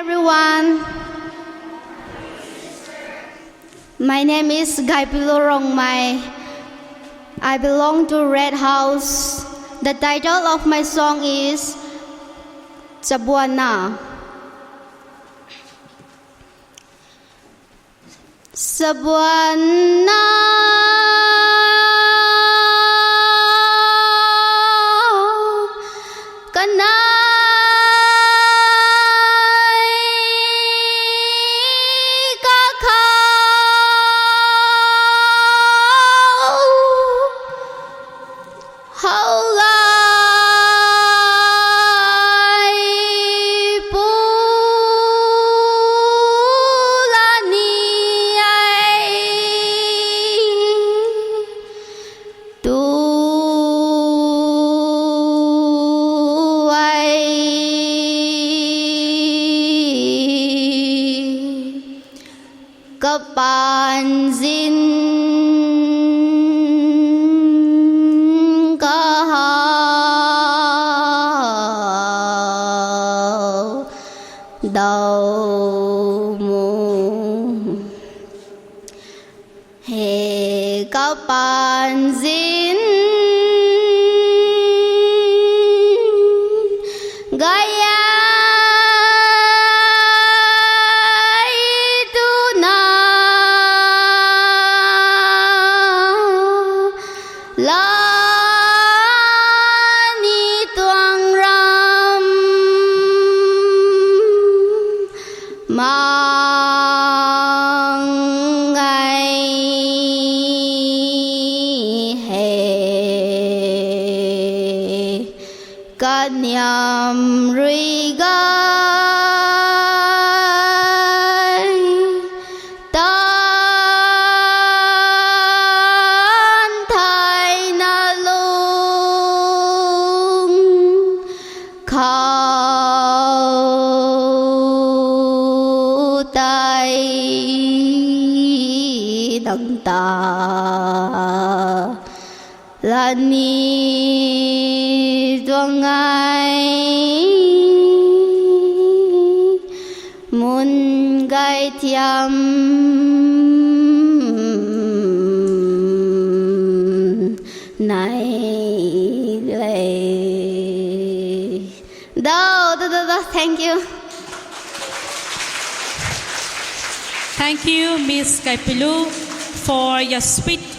everyone. My name is Gaipilu Rongmai. I belong to Red House. The title of my song is Cebuana. Cebuana Kapansin kahau đầu mùa hè kapansin gaya mang ngày hè cả niềm ri gai tan thay na lung đấng ta là ni doang ai muốn gai thiam này lệ đâu thank you. Thank you, Miss Gaipilu, for your sweet